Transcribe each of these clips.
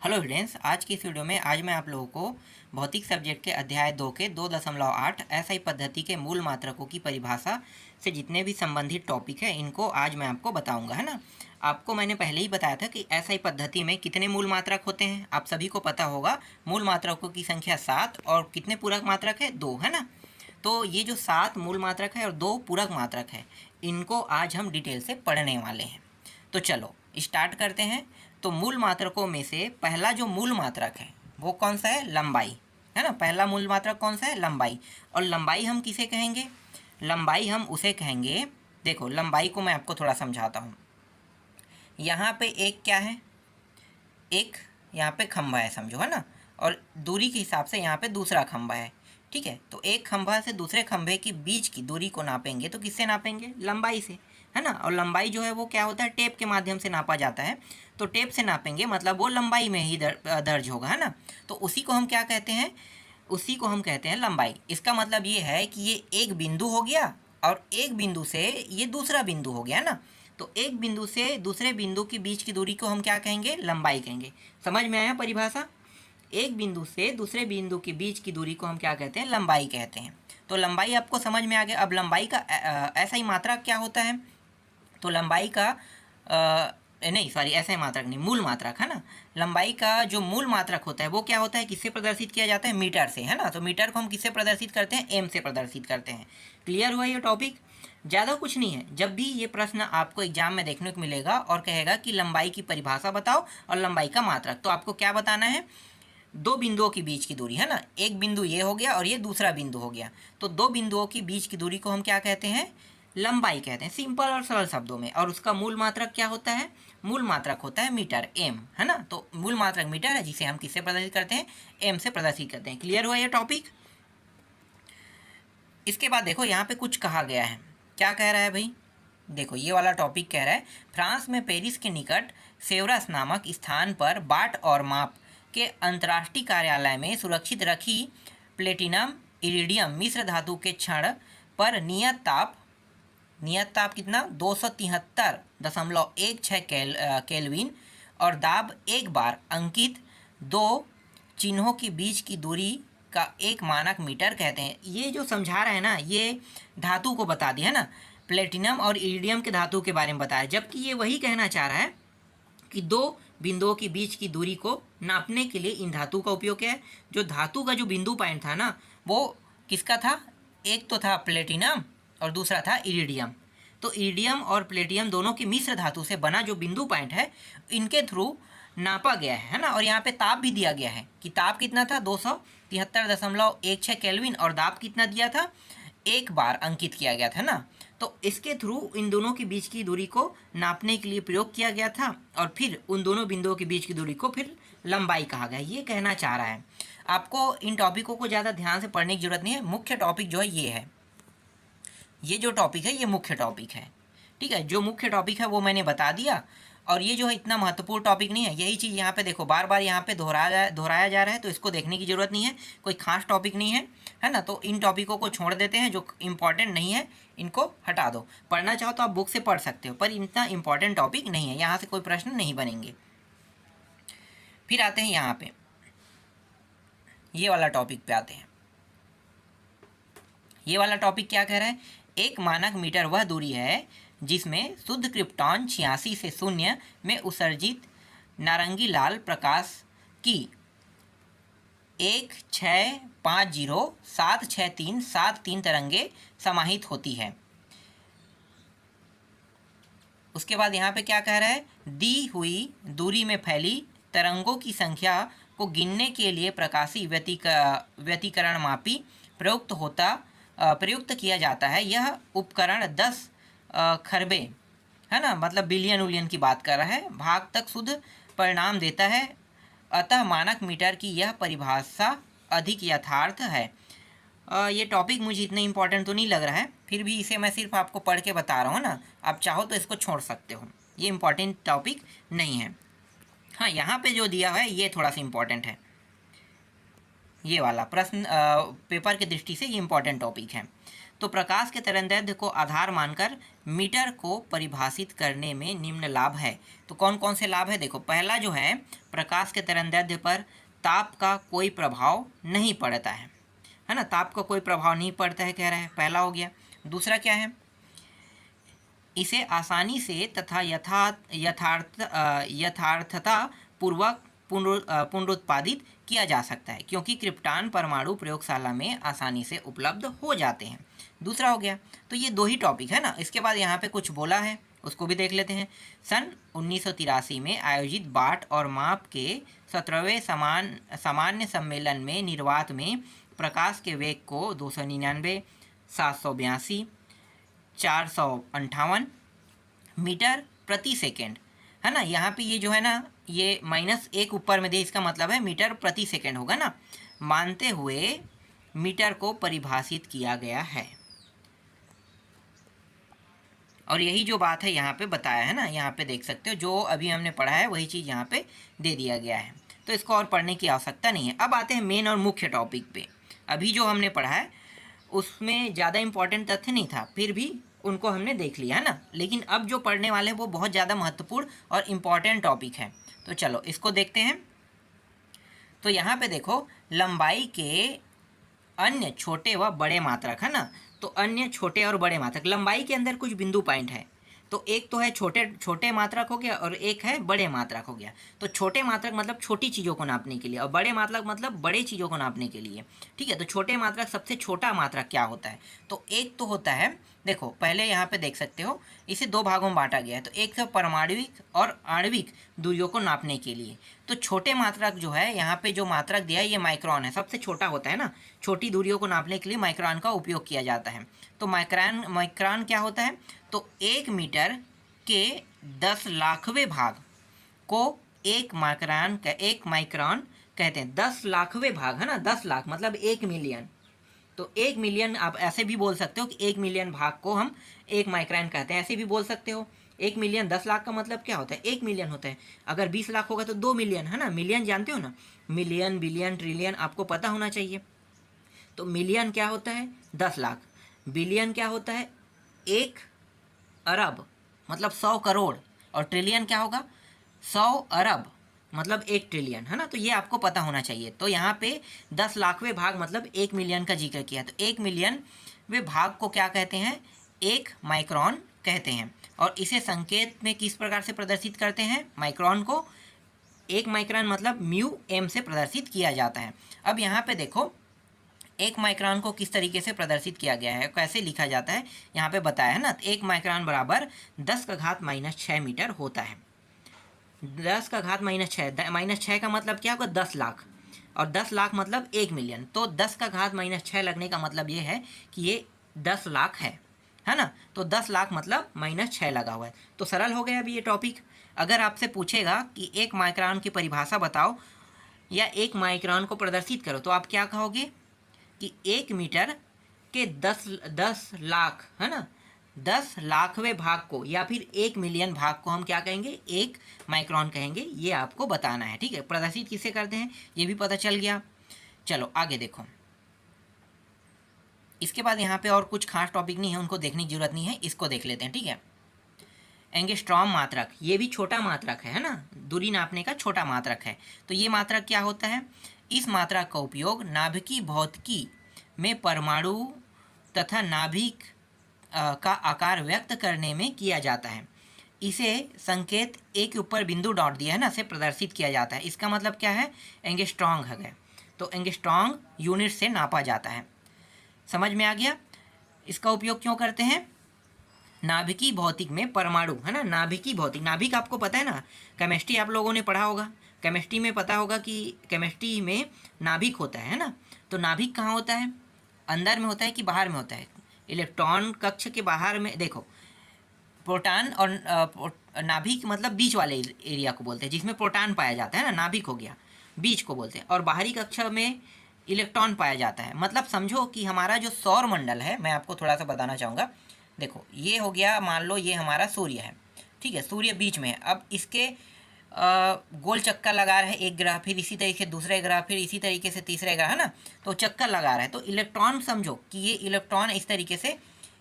Hello students, आज की इस वीडियो में आज मैं आप लोगों को भौतिक सब्जेक्ट के अध्याय 2 के 2.8 एसआई पद्धति के मूल मात्रकों की परिभाषा से जितने भी संबंधित टॉपिक हैं इनको आज मैं आपको बताऊंगा, है ना। आपको मैंने पहले ही बताया था कि एसआई पद्धति में कितने मूल मात्रक होते हैं, आप सभी को पता होगा। मूल मात्रकों की संख्या 7 और कितने पूरक मात्रक है 2, है ना। तो ये जो 7 मूल मात्रक है और 2 पूरक मात्रक है, इनको आज हम डिटेल से पढ़ने वाले हैं। तो चलो स्टार्ट करते हैं। तो मूल मात्रकों में से पहला जो मूल मात्रक है वो कौन सा है? लंबाई, है ना। पहला मूल मात्रक कौन सा है? लंबाई। और लंबाई हम किसे कहेंगे? लंबाई हम उसे कहेंगे, देखो लंबाई को मैं आपको थोड़ा समझाता हूँ। यहाँ पे एक क्या है? एक यहाँ पे खंभा है समझो, है ना। और दूरी के हिसाब से यहाँ पे दूसरा खंभा है, ठीक है। तो एक खंभा से दूसरे खंभे के बीच की दूरी को नापेंगे तो किससे नापेंगे? लंबाई से, है ना। और लंबाई जो है वो क्या होता है? टेप के माध्यम से नापा जाता है। तो टेप से नापेंगे मतलब वो लंबाई में ही दर्ज होगा, है ना। तो उसी को हम क्या कहते हैं? उसी को हम कहते हैं लंबाई। इसका मतलब ये है कि ये एक बिंदु हो गया और एक बिंदु से ये दूसरा बिंदु हो गया, है ना। तो एक बिंदु से दूसरे बिंदु के बीच की दूरी को हम क्या कहेंगे? लंबाई कहेंगे। समझ में आया परिभाषा? एक बिंदु से दूसरे बिंदु के बीच की दूरी को हम क्या कहते हैं? लंबाई कहते हैं। तो लंबाई आपको समझ में आ गया। अब लंबाई का ऐसा ही मात्रक क्या होता है? तो लंबाई का नहीं सॉरी ऐसा ही मात्रक नहीं, मूल मात्रक, है ना। लंबाई का जो मूल मात्रक होता है वो क्या होता है? किससे प्रदर्शित किया जाता है? मीटर से, है ना। तो मीटर को हम किससे प्रदर्शित करते हैं? एम से प्रदर्शित करते हैं। क्लियर हुआ ये टॉपिक? ज़्यादा कुछ नहीं है। जब भी ये प्रश्न आपको एग्जाम में देखने को मिलेगा और कहेगा कि लंबाई की परिभाषा बताओ और लंबाई का मात्रक, तो आपको क्या बताना है? दो बिंदुओं के बीच की दूरी, है ना। एक बिंदु ये हो गया और ये दूसरा बिंदु हो गया। तो दो बिंदुओं के बीच की दूरी को हम क्या कहते हैं? लंबाई कहते हैं, सिंपल और सरल शब्दों में। और उसका मूल मात्रक क्या होता है? मूल मात्रक होता है मीटर, एम, है ना। तो मूल मात्रक मीटर है जिसे हम किससे प्रदर्शित करते हैं? एम से प्रदर्शित करते हैं। क्लियर हुआ ये टॉपिक? इसके बाद देखो यहाँ पे कुछ कहा गया है। क्या कह रहा है भाई? देखो ये वाला टॉपिक कह रहा है, फ्रांस में पेरिस के निकट सेवरस नामक स्थान पर बाट और माप के अंतर्राष्ट्रीय कार्यालय में सुरक्षित रखी प्लेटिनम इरिडियम मिश्र धातु के क्षण पर नियत ताप कितना? 273.16 केल्विन और दाब एक बार अंकित दो चिन्हों के बीच की दूरी का एक मानक मीटर कहते हैं। ये जो समझा रहा है ना, ये धातु को बता दिया, है ना। प्लेटिनम और इरिडियम के धातु के बारे में बताया, जबकि ये वही कहना चाह रहा है कि दो बिंदुओं के बीच की दूरी को नापने के लिए इन धातु का उपयोग किया है। जो धातु का जो बिंदु पॉइंट था ना, वो किसका था? एक तो था प्लेटिनम और दूसरा था इरिडियम। तो इरिडियम और प्लेटिनम दोनों की मिश्र धातु से बना जो बिंदु पॉइंट है, इनके थ्रू नापा गया है ना। और यहाँ पे ताप भी दिया गया है कि ताप कितना था? 273.16 केल्विन और दाब कितना दिया था? एक बार अंकित किया गया था ना। तो इसके थ्रू इन दोनों के बीच की दूरी को नापने के लिए प्रयोग किया गया था और फिर उन दोनों बिंदुओं के बीच की दूरी को फिर लंबाई कहा गया। ये कहना चाह रहा है। आपको इन टॉपिकों को ज़्यादा ध्यान से पढ़ने की जरूरत नहीं है। मुख्य टॉपिक जो है ये है, ये जो टॉपिक है ये मुख्य टॉपिक है, ठीक है। जो मुख्य टॉपिक है वो मैंने बता दिया। और ये जो है इतना महत्वपूर्ण टॉपिक नहीं है। यही चीज़ यहाँ पे देखो बार बार यहाँ पे दोहराया जा रहा है, तो इसको देखने की ज़रूरत नहीं है। कोई खास टॉपिक नहीं है ना। तो इन टॉपिकों को छोड़ देते हैं, जो इंपॉर्टेंट नहीं है इनको हटा दो। पढ़ना चाहो तो आप बुक से पढ़ सकते हो, पर इतना इंपॉर्टेंट टॉपिक नहीं है, यहाँ से कोई प्रश्न नहीं बनेंगे। फिर आते हैं यहाँ पे, ये वाला टॉपिक पे आते हैं। ये वाला टॉपिक क्या कह रहा है? एक मानक मीटर वह दूरी है जिसमें शुद्ध क्रिप्टॉन 86 से 0 में उत्सर्जित नारंगी लाल प्रकाश की 165076373 तरंगे समाहित होती है। उसके बाद यहाँ पे क्या कह रहा है? दी हुई दूरी में फैली तरंगों की संख्या को गिनने के लिए प्रकाशीय व्यतिकरण मापी प्रयुक्त किया जाता है। यह उपकरण 10 खरबे, है ना, मतलब बिलियन उलियन की बात कर रहा है, भाग तक शुद्ध परिणाम देता है। अतः मानक मीटर की यह परिभाषा अधिक यथार्थ है। ये टॉपिक मुझे इतना इंपॉर्टेंट तो नहीं लग रहा है, फिर भी इसे मैं सिर्फ आपको पढ़ के बता रहा हूँ ना। आप चाहो तो इसको छोड़ सकते हो, ये इंपॉर्टेंट टॉपिक नहीं है। हाँ, यहाँ पे जो दिया है ये थोड़ा सा इंपॉर्टेंट है। ये वाला प्रश्न पेपर की दृष्टि से ये इंपॉर्टेंट टॉपिक है। तो प्रकाश के तरंगदैर्ध्य को आधार मानकर मीटर को परिभाषित करने में निम्न लाभ है। तो कौन कौन से लाभ है? देखो, पहला जो है, प्रकाश के तरंगदैर्ध्य पर ताप का कोई प्रभाव नहीं पड़ता है ना, ताप का कोई प्रभाव नहीं पड़ता है कह रहा है, पहला हो गया। दूसरा क्या है? इसे आसानी से तथा यथार्थता पूर्वक पुनरुत्पादित किया जा सकता है, क्योंकि क्रिप्टॉन परमाणु प्रयोगशाला में आसानी से उपलब्ध हो जाते हैं। दूसरा हो गया। तो ये दो ही टॉपिक है ना। इसके बाद यहाँ पे कुछ बोला है, उसको भी देख लेते हैं। सन 1983 में आयोजित बाट और माप के 17वें सामान्य सम्मेलन में निर्वात में प्रकाश के वेग को 299, 782, 458 मीटर प्रति सेकेंड है ना। यहाँ पे ये जो है ना, ये -1 ऊपर में दे, इसका मतलब है मीटर प्रति सेकेंड होगा ना, मानते हुए मीटर को परिभाषित किया गया है। और यही जो बात है यहाँ पे बताया है ना, यहाँ पे देख सकते हो, जो अभी हमने पढ़ा है वही चीज़ यहाँ पे दे दिया गया है, तो इसको और पढ़ने की आवश्यकता नहीं है। अब आते हैं मेन और मुख्य टॉपिक पे। अभी जो हमने पढ़ा है उसमें ज़्यादा इम्पॉर्टेंट तथ्य नहीं था, फिर भी उनको हमने देख लिया है ना। लेकिन अब जो पढ़ने वाले हैं वो बहुत ज़्यादा महत्वपूर्ण और इम्पॉर्टेंट टॉपिक है, तो चलो इसको देखते हैं। तो यहाँ पे देखो, लंबाई के अन्य छोटे व बड़े मात्रक है ना। तो अन्य छोटे और बड़े मात्रक, लंबाई के अंदर कुछ बिंदु पॉइंट है, तो एक तो है छोटे मात्रक हो गया और एक है बड़े मात्रक हो गया। तो छोटे मात्रक मतलब छोटी चीज़ों को नापने के लिए, और बड़े मात्रक मतलब बड़े चीज़ों को नापने के लिए, ठीक है। तो छोटे मात्रक, सबसे छोटा मात्रक क्या होता है? तो एक तो होता है, देखो पहले यहाँ पे देख सकते हो, इसे दो भागों में बांटा गया है। तो एक है परमाणुविक और आणविक दूरियों को नापने के लिए। तो छोटे मात्रक जो है, यहाँ पे जो मात्रक दिया है ये माइक्रोन है, सबसे छोटा होता है ना। छोटी दूरियों को नापने के लिए माइक्रोन का उपयोग किया जाता है। तो माइक्रोन क्या होता है? तो 1 मीटर के 10 लाखवें भाग को एक माइक्रोन कहते हैं। 10 लाखवें भाग है ना, 10 लाख मतलब 1 मिलियन। तो 1 मिलियन, आप ऐसे भी बोल सकते हो कि 1 मिलियन भाग को हम 1 माइक्रोन कहते हैं, ऐसे भी बोल सकते हो। 1 मिलियन, 10 लाख का मतलब क्या होता है? 1 मिलियन होता है। अगर 20 लाख होगा तो 2 मिलियन है ना। मिलियन जानते हो ना, मिलियन, बिलियन, ट्रिलियन आपको पता होना चाहिए। तो मिलियन क्या होता है? 10 लाख। बिलियन क्या होता है? 1 अरब मतलब 100 करोड़। और ट्रिलियन क्या होगा? 100 अरब मतलब 1 ट्रिलियन है ना। तो ये आपको पता होना चाहिए। तो यहाँ पे 10 लाखवें भाग मतलब 1 मिलियन का जिक्र किया। तो 1 मिलियन वे भाग को क्या कहते हैं? 1 माइक्रोन कहते हैं। और इसे संकेत में किस प्रकार से प्रदर्शित करते हैं? माइक्रोन को 1 माइक्रोन मतलब म्यू एम से प्रदर्शित किया जाता है। अब यहाँ पे देखो, 1 माइक्रोन को किस तरीके से प्रदर्शित किया गया है, कैसे लिखा जाता है, यहाँ पे बताया है ना। 1 माइक्रोन बराबर 10 का घात -6 मीटर होता है। 10 का घात -6 का मतलब क्या होगा? 10 लाख। और 10 लाख मतलब 1 मिलियन। तो 10 का घात -6 लगने का मतलब ये है कि ये 10 लाख है ना। तो 10 लाख मतलब -6 लगा हुआ है। तो सरल हो गया अभी ये टॉपिक। अगर आपसे पूछेगा कि 1 माइक्रोन की परिभाषा बताओ या 1 माइक्रोन को प्रदर्शित करो, तो आप क्या कहोगे कि 1 मीटर के 10 लाख है ना, 10 लाखवें भाग को या फिर 1 मिलियन भाग को हम क्या कहेंगे? 1 माइक्रोन कहेंगे। ये आपको बताना है, ठीक है। प्रदर्शित किसे करते हैं ये भी पता चल गया। चलो आगे देखो। इसके बाद यहाँ पे और कुछ खास टॉपिक नहीं है, उनको देखने की जरूरत नहीं है, इसको देख लेते हैं, ठीक है। एंगस्ट्रॉम मात्रक, ये भी छोटा मात्रक है ना, दूरी नापने का छोटा मात्रक है। तो ये मात्रक क्या होता है? इस मात्रक का उपयोग नाभिकीय भौतिकी में परमाणु तथा नाभिक का आकार व्यक्त करने में किया जाता है। इसे संकेत एक के ऊपर बिंदु डॉट दिया है ना, से प्रदर्शित किया जाता है। इसका मतलब क्या है? एंगस्ट्रॉम है। तो एंगस्ट्रॉम यूनिट से नापा जाता है। समझ में आ गया? इसका उपयोग क्यों करते हैं? नाभिकीय भौतिक में परमाणु है ना, नाभिकीय भौतिक, नाभिक आपको पता है ना, केमिस्ट्री आप लोगों ने पढ़ा होगा। केमिस्ट्री में पता होगा कि केमिस्ट्री में नाभिक होता है ना। तो नाभिक कहाँ होता है? अंदर में होता है कि बाहर में होता है? इलेक्ट्रॉन कक्ष के बाहर में। देखो, प्रोटॉन और नाभिक मतलब बीच वाले एरिया को बोलते हैं, जिसमें प्रोटॉन पाया जाता है ना, नाभिक हो गया, बीच को बोलते हैं। और बाहरी कक्षा में इलेक्ट्रॉन पाया जाता है। मतलब समझो कि हमारा जो सौर मंडल है, मैं आपको थोड़ा सा बताना चाहूँगा। देखो, ये हो गया, मान लो ये हमारा सूर्य है, ठीक है, सूर्य बीच में है। अब इसके गोल चक्कर लगा रहा है एक ग्रह, फिर इसी तरीके से दूसरा ग्रह, फिर इसी तरीके से तीसरा ग्रह, है ना, तो चक्कर लगा रहा है। तो इलेक्ट्रॉन समझो कि ये इलेक्ट्रॉन इस तरीके से,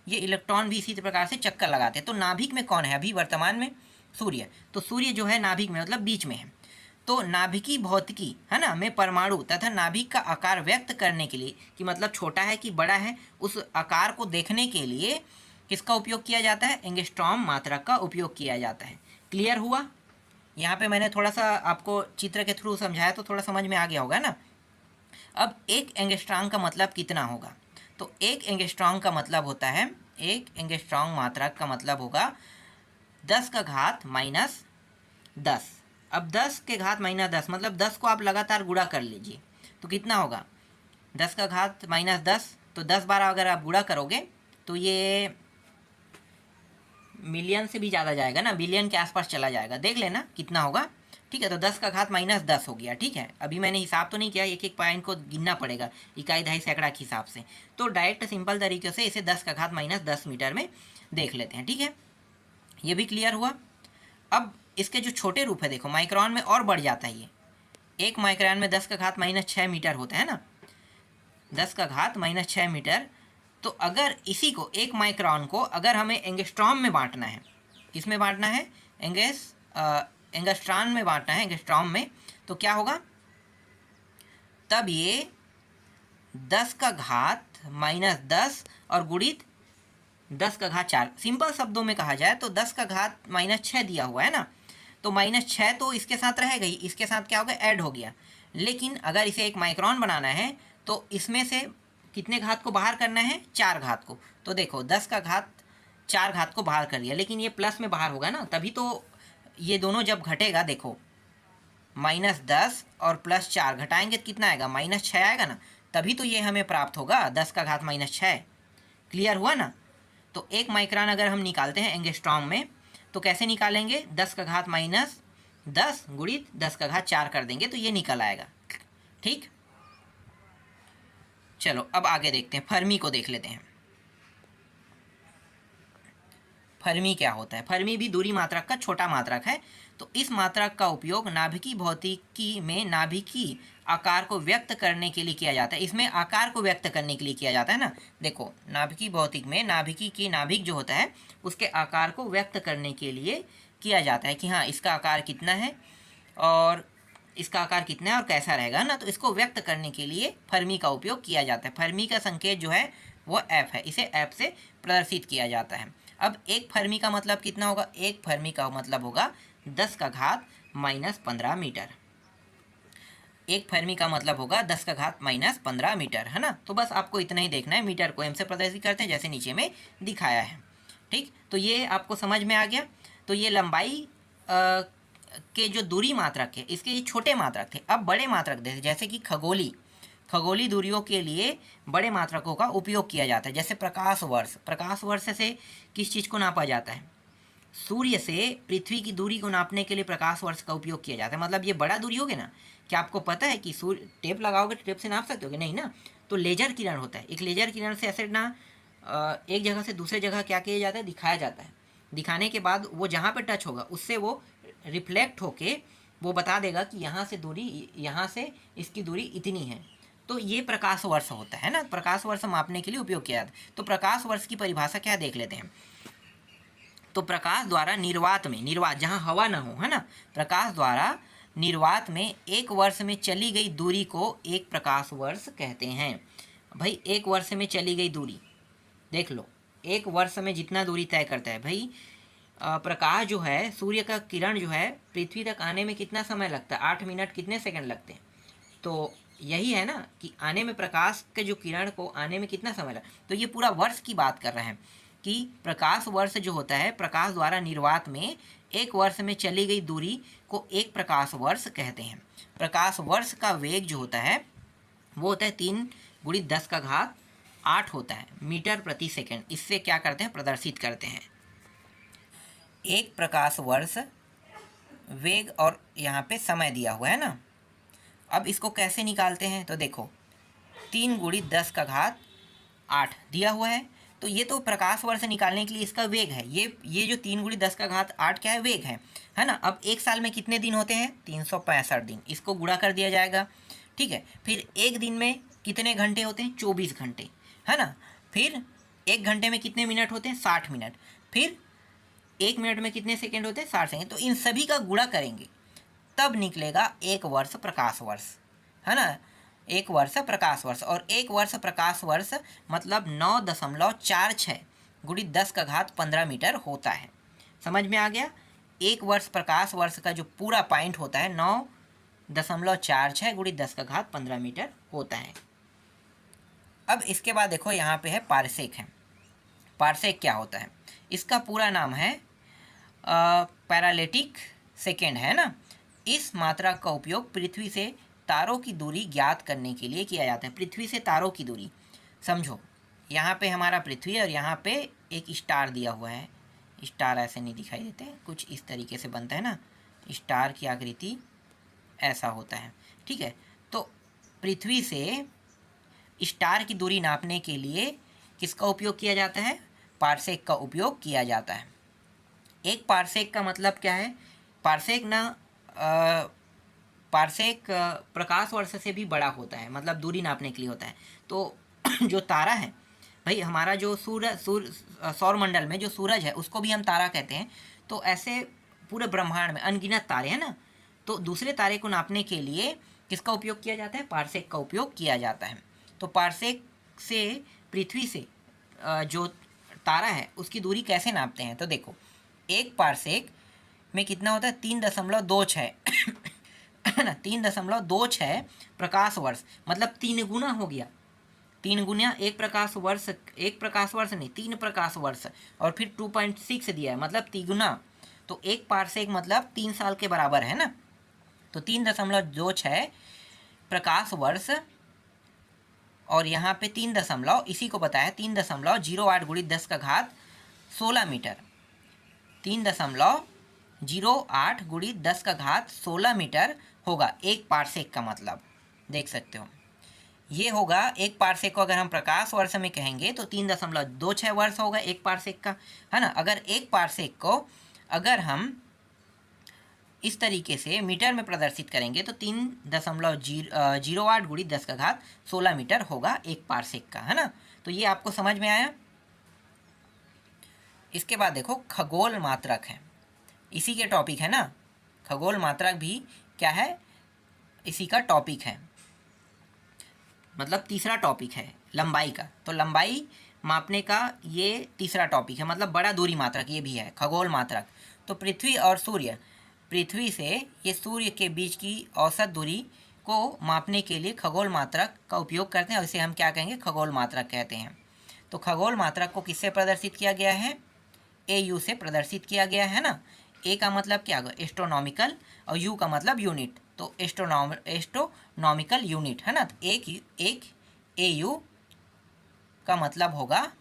ये इलेक्ट्रॉन भी इसी प्रकार से चक्कर लगाते हैं। तो नाभिक में कौन है अभी वर्तमान में? सूर्य। तो सूर्य जो है नाभिक में मतलब बीच में है। तो नाभिकीय भौतिकी, है ना, में परमाणु तथा नाभिक का आकार व्यक्त करने के लिए, कि मतलब छोटा है कि बड़ा है, उस आकार को देखने के लिए किसका उपयोग किया जाता है? एंगस्ट्रॉम मात्रक का उपयोग किया जाता है। क्लियर हुआ? यहाँ पे मैंने थोड़ा सा आपको चित्र के थ्रू समझाया तो थोड़ा समझ में आ गया होगा ना। अब एक एंगस्ट्रॉम का मतलब कितना होगा? तो एक एंगस्ट्रॉम का मतलब होता है, एक एंगस्ट्रॉम मात्रक का मतलब होगा 10 का घात माइनस 10। अब 10 के घात माइनस 10 मतलब 10 को आप लगातार गुणा कर लीजिए तो कितना होगा? 10 का घात माइनस 10, तो 10 बार अगर आप गुणा करोगे तो ये मिलियन से भी ज़्यादा जाएगा ना, बिलियन के आसपास चला जाएगा। देख लेना कितना होगा, ठीक है। तो 10 का घात माइनस 10 हो गया, ठीक है। अभी मैंने हिसाब तो नहीं किया, एक एक पॉइंट को गिनना पड़ेगा इकाई दहाई सैकड़ा के हिसाब से। तो डायरेक्ट सिंपल तरीके से इसे 10 का घात माइनस 10 मीटर में देख लेते हैं, ठीक है। ये भी क्लियर हुआ। अब इसके जो छोटे रूप है देखो, माइक्रोन में और बढ़ जाता है ये। एक माइक्रोन में 10 का घात माइनस 6 मीटर होता है ना, 10 का घात माइनस 6 मीटर। तो अगर इसी को एक माइक्रोन को अगर हमें एंगस्ट्रॉम में बांटना है, किस में बांटना है? एंगस्ट्रॉन में बांटना है, एंगस्ट्रॉम में, तो क्या होगा? तब ये 10 का घात माइनस 10 और गुणित 10 का घात 4। सिंपल शब्दों में कहा जाए तो 10 का घात माइनस 6 दिया हुआ है ना, तो माइनस 6 तो इसके साथ रहेगा ही, इसके साथ क्या हो गया? ऐड हो गया। लेकिन अगर इसे एक माइक्रोन बनाना है तो इसमें से कितने घात को बाहर करना है? 4 घात को। तो देखो 10 का घात 4 घात को बाहर कर लिया, लेकिन ये प्लस में बाहर होगा ना, तभी तो ये दोनों जब घटेगा, देखो माइनस 10 और प्लस 4 घटाएंगे तो कितना आएगा? माइनस 6 आएगा ना, तभी तो ये हमें प्राप्त होगा 10 का घात माइनस 6। क्लियर हुआ ना? तो एक माइक्रोन अगर हम निकालते हैं एंगस्ट्रॉम में तो कैसे निकालेंगे? 10 का घात माइनस 10 गुणित 10 का घात 4 कर देंगे तो ये निकल आएगा, ठीक। चलो अब आगे देखते हैं, फर्मी को देख लेते हैं। फर्मी क्या होता है? फर्मी भी दूरी मात्रक का छोटा मात्रक है। तो इस मात्रक का उपयोग नाभिकीय भौतिकी में नाभिकीय आकार को व्यक्त करने के लिए किया जाता है। इसमें आकार को व्यक्त करने के लिए किया जाता है ना। देखो नाभिकीय भौतिक में नाभिकीय की नाभिक जो होता है उसके आकार को व्यक्त करने के लिए किया जाता है कि हाँ इसका आकार कितना है और इसका आकार कितना है और कैसा रहेगा ना। तो इसको व्यक्त करने के लिए फर्मी का उपयोग किया जाता है। फर्मी का संकेत जो है वो एफ है, इसे एफ से प्रदर्शित किया जाता है। अब एक फर्मी का मतलब कितना होगा? एक फर्मी का मतलब होगा 10 का घात माइनस 15 मीटर। एक फर्मी का मतलब होगा 10 का घात माइनस 15 मीटर, है ना। तो बस आपको इतना ही देखना है, मीटर को एम से प्रदर्शित करते हैं जैसे नीचे में दिखाया है, ठीक। तो ये आपको समझ में आ गया। तो ये लंबाई के जो दूरी मात्रक है इसके ये छोटे मात्रक थे। अब बड़े मात्रक जैसे कि खगोली दूरियों के लिए बड़े मात्रकों का उपयोग किया जाता है। जैसे प्रकाश वर्ष, प्रकाश वर्ष से किस चीज़ को नापा जाता है? सूर्य से पृथ्वी की दूरी को नापने के लिए प्रकाश वर्ष का उपयोग किया जाता है। मतलब ये बड़ा दूरी होगी ना। क्या आपको पता है कि सूर्य टेप लगाओगे तो टेप से नाप सकते हो? नहीं ना। तो लेजर किरण होता है, एक लेजर किरण से ऐसे ना एक जगह से दूसरे जगह क्या किया जाता है? दिखाया जाता है। दिखाने के बाद वो जहाँ पे टच होगा उससे वो रिफ्लेक्ट होके वो बता देगा कि यहाँ से दूरी, यहाँ से इसकी दूरी इतनी है। तो ये प्रकाश वर्ष होता है ना। प्रकाश वर्ष मापने के लिए उपयोग किया जाता है। तो प्रकाश वर्ष की परिभाषा क्या देख लेते हैं। तो प्रकाश द्वारा निर्वात में, निर्वात जहाँ हवा ना हो, है ना, प्रकाश द्वारा निर्वात में एक वर्ष में चली गई दूरी को एक प्रकाश वर्ष कहते हैं। भाई एक वर्ष में चली गई दूरी देख लो, एक वर्ष में जितना दूरी तय करता है। भाई प्रकाश जो है, सूर्य का किरण जो है पृथ्वी तक आने में कितना समय लगता है? 8 मिनट कितने सेकंड लगते हैं? तो यही है ना कि आने में प्रकाश के जो किरण को आने में कितना समय लगता है। तो ये पूरा वर्ष की बात कर रहे हैं कि प्रकाश वर्ष जो होता है, प्रकाश द्वारा निर्वात में एक वर्ष में चली गई दूरी को एक प्रकाश वर्ष कहते हैं। प्रकाश वर्ष का वेग जो होता है वो होता है 3 गुणित 10 का घात 8 होता है मीटर प्रति सेकंड। इससे क्या करते हैं? प्रदर्शित करते हैं। एक प्रकाश वर्ष वेग और यहाँ पे समय दिया हुआ है ना। अब इसको कैसे निकालते हैं? तो देखो 3 गुणित 10 का घात 8 दिया हुआ है, तो ये तो प्रकाश वर्ष निकालने के लिए इसका वेग है, ये जो 3 × 10⁸ क्या है, वेग है ना। अब एक साल में कितने दिन होते हैं, 365 दिन, इसको गुणा कर दिया जाएगा, ठीक है। फिर एक दिन में कितने घंटे होते हैं, 24 घंटे, है ना। फिर एक घंटे में कितने मिनट होते हैं, 60 मिनट। फिर एक मिनट में कितने सेकेंड होते हैं, 60 सेकेंड। तो इन सभी का गुणा करेंगे तब निकलेगा एक वर्ष प्रकाश वर्ष, है ना। एक वर्ष प्रकाश वर्ष, और एक वर्ष प्रकाश वर्ष मतलब 9.46 × 10⁻15 मीटर होता है। समझ में आ गया। एक वर्ष प्रकाश वर्ष का जो पूरा पॉइंट होता है 9.46 × 10⁻15 मीटर होता है। अब इसके बाद देखो यहाँ पे है पारसेक है। पारसेक क्या होता है, इसका पूरा नाम है पैरालेटिक सेकेंड, है ना। इस मात्रा का उपयोग पृथ्वी से तारों की दूरी ज्ञात करने के लिए किया जाता है। पृथ्वी से तारों की दूरी, समझो यहाँ पे हमारा पृथ्वी और यहाँ पे एक स्टार दिया हुआ है। स्टार ऐसे नहीं दिखाई देते, कुछ इस तरीके से बनता है ना, स्टार की आकृति ऐसा होता है, ठीक है। तो पृथ्वी से स्टार की दूरी नापने के लिए किसका उपयोग किया जाता है, पारसेक का उपयोग किया जाता है। एक पारसेक का मतलब क्या है, पारसेक ना पारसेक प्रकाश वर्ष से भी बड़ा होता है, मतलब दूरी नापने के लिए होता है। तो जो तारा है भाई, हमारा जो सौर मंडल में जो सूरज है उसको भी हम तारा कहते हैं। तो ऐसे पूरे ब्रह्मांड में अनगिनत तारे हैं ना, तो दूसरे तारे को नापने के लिए किसका उपयोग किया जाता है, पारसेक का उपयोग किया जाता है। तो पारसेक से पृथ्वी से जो तारा है उसकी दूरी कैसे नापते हैं, तो देखो एक पारसेक में कितना होता है, 3.26 है ना, 3.26 प्रकाश वर्ष, मतलब 3 गुना हो गया। 3 गुना एक प्रकाश वर्ष नहीं, 3 प्रकाश वर्ष, और फिर 2.6 दिया है, मतलब 3 गुना। तो एक पारसेक मतलब 3 साल के बराबर है ना। तो 3.26 प्रकाश वर्ष, और यहाँ पे 3 इसी को बताया 3.08 × 10⁻16 मीटर। 3.08 × 10⁻16 मीटर होगा एक पारसेक का मतलब, देख सकते हो। ये होगा एक पारसेक को अगर हम प्रकाश वर्ष में कहेंगे तो 3.26 वर्ष होगा एक पारसेक का, है ना। अगर एक पारसेक को अगर हम इस तरीके से मीटर में प्रदर्शित करेंगे तो 3.08 × 10⁻16 मीटर होगा एक पारसेक का, है ना। तो ये आपको समझ में आया। इसके बाद देखो खगोल मात्रक है, इसी के टॉपिक है ना। खगोल मात्रक भी क्या है, इसी का टॉपिक है, मतलब तीसरा टॉपिक है लंबाई का। तो लंबाई मापने का ये तीसरा टॉपिक है, मतलब बड़ा दूरी मात्रक ये भी है खगोल मात्रक। तो पृथ्वी और सूर्य, पृथ्वी से ये सूर्य के बीच की औसत दूरी को मापने के लिए खगोल मात्रक का उपयोग करते हैं, और इसे हम क्या कहेंगे, खगोल मात्रक कहते हैं। तो खगोल मात्रक को किससे प्रदर्शित किया गया है, AU से प्रदर्शित किया गया है ना। ए का मतलब क्या होगा, एस्ट्रोनॉमिकल, और यू का मतलब यूनिट, तो एस्ट्रोनॉमिकल यूनिट, है ना। तो एक AU का मतलब होगा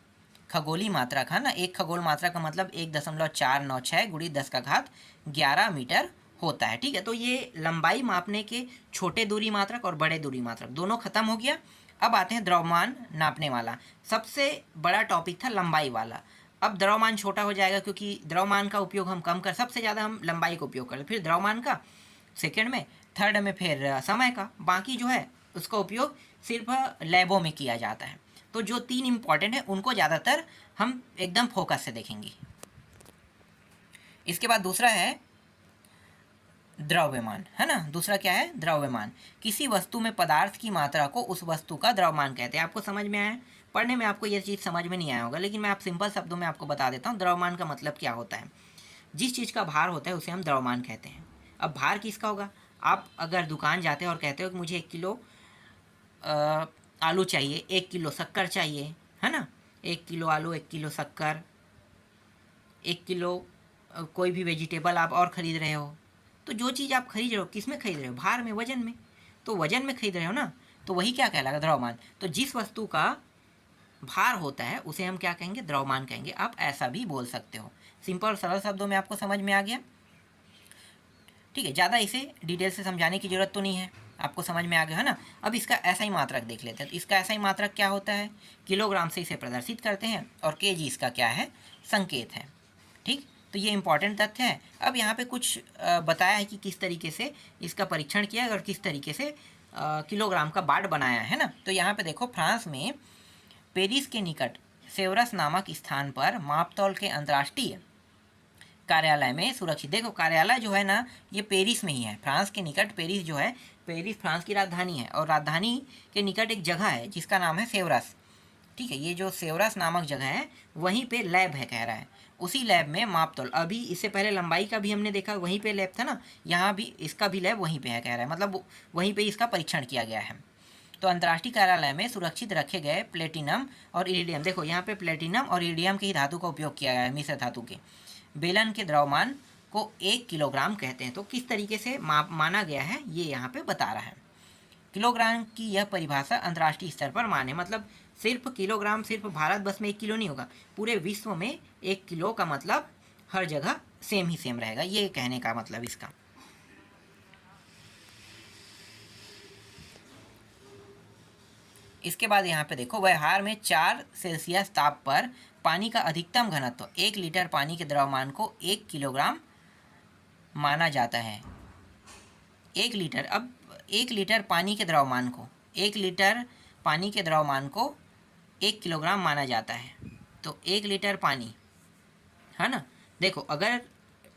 खगोलीय मात्रक, है ना। एक खगोल मात्रक का मतलब 1.496 × 10⁻11 मीटर होता है, ठीक है। तो ये लंबाई मापने के छोटे दूरी मात्रक और बड़े दूरी मात्रक दोनों खत्म हो गया। अब आते हैं द्रव्यमान नापने वाला। सबसे बड़ा टॉपिक था लंबाई वाला, अब द्रव्यमान छोटा हो जाएगा, क्योंकि द्रव्यमान का उपयोग हम कम कर, सबसे ज़्यादा हम लंबाई का उपयोग करते, फिर द्रव्यमान का सेकेंड में, थर्ड में फिर समय का, बाकी जो है उसका उपयोग सिर्फ लैबों में किया जाता है। तो जो 3 इम्पॉर्टेंट है उनको ज़्यादातर हम एकदम फोकस से देखेंगे। इसके बाद दूसरा है द्रव्यमान, है ना। दूसरा क्या है, द्रव्यमान। किसी वस्तु में पदार्थ की मात्रा को उस वस्तु का द्रव्यमान कहते हैं। आपको समझ में आया, पढ़ने में आपको ये चीज़ समझ में नहीं आया होगा, लेकिन मैं आप सिंपल शब्दों में आपको बता देता हूँ द्रव्यमान का मतलब क्या होता है। जिस चीज़ का भार होता है उसे हम द्रव्यमान कहते हैं। अब भार किसका होगा, आप अगर दुकान जाते हो और कहते हो कि मुझे 1 किलो आलू चाहिए, 1 किलो शक्कर चाहिए, है ना। 1 किलो आलू, 1 किलो शक्कर, 1 किलो कोई भी वेजिटेबल आप और ख़रीद रहे हो, तो जो चीज़ आप खरीद रहे हो किस में खरीद रहे हो, भार में, वजन में। तो वजन में खरीद रहे हो ना, तो वही क्या कहलाएगा, द्रव्यमान। तो जिस वस्तु का भार होता है उसे हम क्या कहेंगे, द्रव्यमान कहेंगे। आप ऐसा भी बोल सकते हो। सिंपल और सरल शब्दों में आपको समझ में आ गया, ठीक है। ज़्यादा इसे डिटेल से समझाने की ज़रूरत तो नहीं है, आपको समझ में आ गया है ना। अब इसका ऐसा ही मात्रक देख लेते हैं। तो इसका ऐसा ही मात्रक क्या होता है, किलोग्राम से इसे प्रदर्शित करते हैं और केजी इसका क्या है, संकेत है। ठीक, तो ये इंपॉर्टेंट तथ्य है। अब यहाँ पे कुछ बताया है कि किस तरीके से इसका परीक्षण किया और किस तरीके से किलोग्राम का बाट बनाया है ना। तो यहाँ पे देखो, फ्रांस में पेरिस के निकट सेवरस नामक स्थान पर मापतौल के अंतर्राष्ट्रीय कार्यालय में सुरक्षित, देखो कार्यालय जो है ना ये पेरिस में ही है, फ्रांस के निकट पेरिस जो है, पेरिस फ्रांस की राजधानी है और राजधानी के निकट एक जगह है जिसका नाम है सेवरस। ठीक है, ये जो सेवरस नामक जगह है वहीं पे लैब है कह रहा है। उसी लैब में मापतौल, अभी इससे पहले लंबाई का भी हमने देखा, वहीं पे लैब था ना, यहाँ भी इसका भी लैब वहीं पे है कह रहा है, मतलब वहीं पे इसका परीक्षण किया गया है। तो अंतर्राष्ट्रीय कार्यालय में सुरक्षित रखे गए प्लेटिनम और इरिडियम, देखो यहाँ पे प्लेटिनम और इरिडियम की धातु का उपयोग किया गया है, मिश्र धातु के बेलन के द्रव्यमान को 1 किलोग्राम कहते हैं। तो किस तरीके से माना गया है ये यहाँ पे बता रहा है। किलोग्राम की यह परिभाषा अंतर्राष्ट्रीय स्तर पर मान्य, मतलब सिर्फ किलोग्राम सिर्फ भारत बस में 1 किलो नहीं होगा, पूरे विश्व में 1 किलो का मतलब हर जगह सेम ही सेम रहेगा, ये कहने का मतलब इसका। इसके बाद यहाँ पे देखो, व्यवहार में 4 सेल्सियस ताप पर पानी का अधिकतम घनत्व 1 लीटर पानी के द्रव्यमान को 1 किलोग्राम माना जाता है। 1 लीटर, अब 1 लीटर पानी के द्रव्यमान को 1 लीटर पानी के द्रव्यमान को 1 किलोग्राम माना जाता है। तो 1 लीटर पानी है ना। देखो अगर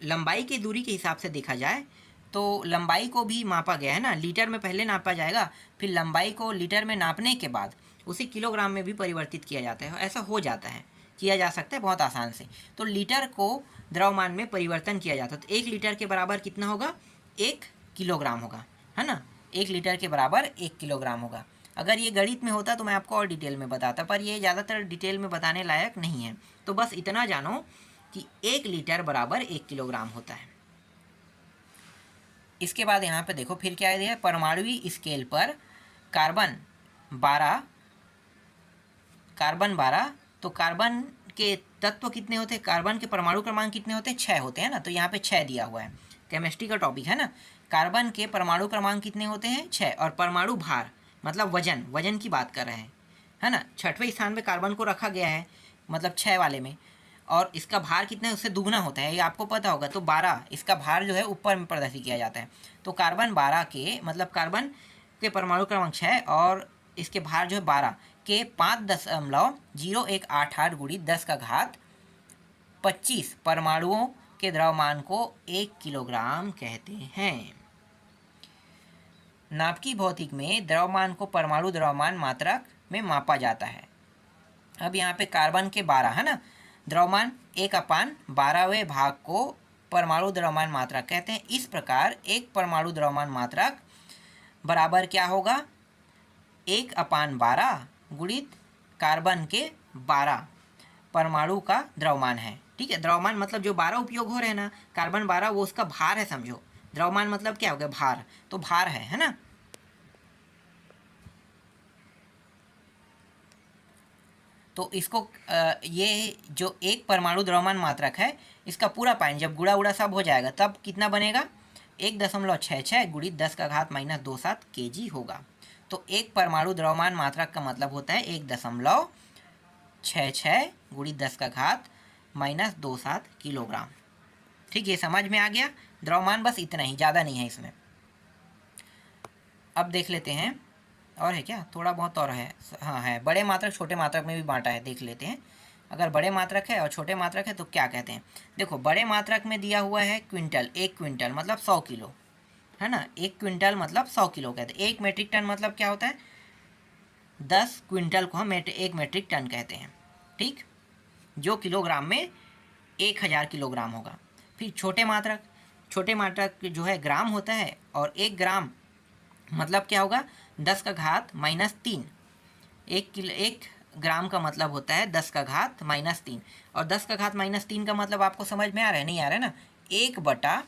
लंबाई की दूरी के हिसाब से देखा जाए तो लंबाई को भी मापा गया है ना, लीटर में पहले नापा जाएगा, फिर लंबाई को लीटर में नापने के बाद उसे किलोग्राम में भी परिवर्तित किया जाता है। ऐसा हो जाता है, किया जा सकता है बहुत आसान से। तो लीटर को द्रव्यमान में परिवर्तन किया जाता है। तो 1 लीटर के बराबर कितना होगा, 1 किलोग्राम होगा, है ना। 1 लीटर के बराबर 1 किलोग्राम होगा। अगर ये गणित में होता तो मैं आपको और डिटेल में बताता, पर ये ज़्यादातर डिटेल में बताने लायक नहीं है। तो बस इतना जानो कि 1 लीटर बराबर 1 किलोग्राम होता है। इसके बाद यहाँ पे देखो फिर क्या है, परमाणुवी स्केल पर कार्बन 12, तो कार्बन के तत्व कितने होते हैं, कार्बन के परमाणु क्रमांक कितने होते हैं, 6 होते हैं ना। तो यहाँ पे 6 दिया हुआ है, केमिस्ट्री का टॉपिक है ना। कार्बन के परमाणु क्रमांक कितने होते हैं, 6, और परमाणु भार मतलब वजन की बात कर रहे हैं, है ना। 6वें स्थान पे कार्बन को रखा गया है, मतलब 6 वाले में, और इसका भार कितना है उससे दुगना होता है, ये आपको पता होगा। तो 12 इसका भार जो है ऊपर में प्रदर्शित किया जाता है। तो कार्बन 12 के मतलब कार्बन के परमाणु क्रमांक 6 और इसके भार जो है 12 के 5.0188 गुणित 10 का घात 25 परमाणुओं के द्रव्यमान को 1 किलोग्राम कहते हैं। नाभिकीय भौतिक में द्रव्यमान को परमाणु द्रव्यमान मात्रक में मापा जाता है। अब यहाँ पे कार्बन के 12 है ना, द्रव्यमान 1/12वें भाग को परमाणु द्रव्यमान मात्रक कहते हैं। इस प्रकार एक परमाणु द्रव्यमान मात्रक बराबर क्या होगा, 1/12 गुणित कार्बन के 12 परमाणु का द्रव्यमान है। ठीक है, द्रव्यमान मतलब जो 12 उपयोग हो रहे हैं ना, कार्बन 12 वो उसका भार है, समझो। द्रव्यमान मतलब क्या हो गया, भार, तो भार है ना। तो इसको ये जो एक परमाणु द्रव्यमान मात्रक है इसका पूरा पानी जब गुड़ा उड़ा सब हो जाएगा तब कितना बनेगा, 1.66 गुणित 10 का घात -27 kg होगा। तो एक परमाणु द्रव्यमान मात्रक का मतलब होता है 1.66 गुणित 10 का घात -27 किलोग्राम। ठीक, ये समझ में आ गया। द्रव्यमान बस इतना ही, ज़्यादा नहीं है इसमें। अब देख लेते हैं, और है क्या, थोड़ा बहुत और है। हाँ है, बड़े मात्रक छोटे मात्रक में भी बांटा है, देख लेते हैं। अगर बड़े मात्रक है और छोटे मात्रक है तो क्या कहते हैं। देखो बड़े मात्रक में दिया हुआ है क्विंटल, 1 क्विंटल मतलब 100 किलो, है ना। 1 क्विंटल मतलब 100 किलो कहते हैं। 1 मेट्रिक टन मतलब क्या होता है, 10 क्विंटल को हम 1 मेट्रिक टन कहते हैं। ठीक, जो किलोग्राम में 1000 किलोग्राम होगा। फिर छोटे मात्रक जो है ग्राम होता है, और 1 ग्राम मतलब क्या होगा, 10 का घात -3। 1 ग्राम का मतलब होता है 10 का घात -3, और 10 का घात -3 का मतलब आपको समझ में आ रहा है, नहीं आ रहा है ना, 1/1000,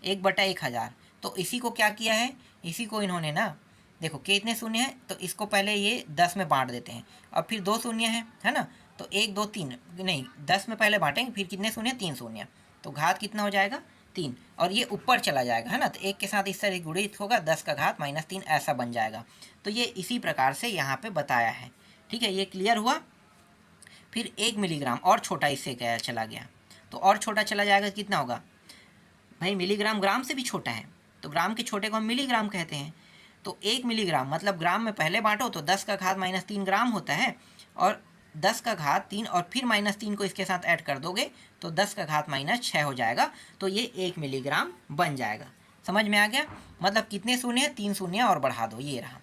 1/1000। तो इसी को क्या किया है, इसी को इन्होंने ना, देखो कितने शून्य हैं, तो इसको पहले ये 10 में बांट देते हैं, और फिर 2 शून्य है ना। तो 1 2 3 नहीं, 10 में पहले बांटेंगे, फिर कितने शून्य, 3 शून्य, तो घात कितना हो जाएगा 3 और ये ऊपर चला जाएगा, है ना, तो 1 के साथ इस तरह गुणित होगा, 10 का घात -3 ऐसा बन जाएगा। तो ये इसी प्रकार से यहाँ पे बताया है। ठीक है, ये क्लियर हुआ। फिर 1 मिलीग्राम और छोटा इससे क्या चला गया, तो और छोटा चला जाएगा कितना होगा भाई, मिलीग्राम ग्राम से भी छोटा है, तो ग्राम के छोटे को हम मिलीग्राम कहते हैं। तो 1 मिलीग्राम मतलब ग्राम में पहले बांटो तो 10 का घात -3 ग्राम होता है, और 10 का घात 3 और फिर -3 को इसके साथ ऐड कर दोगे तो 10 का घात -6 हो जाएगा, तो ये 1 मिलीग्राम बन जाएगा। समझ में आ गया? मतलब कितने शून्य, 3 शून्य और बढ़ा दो, ये रहा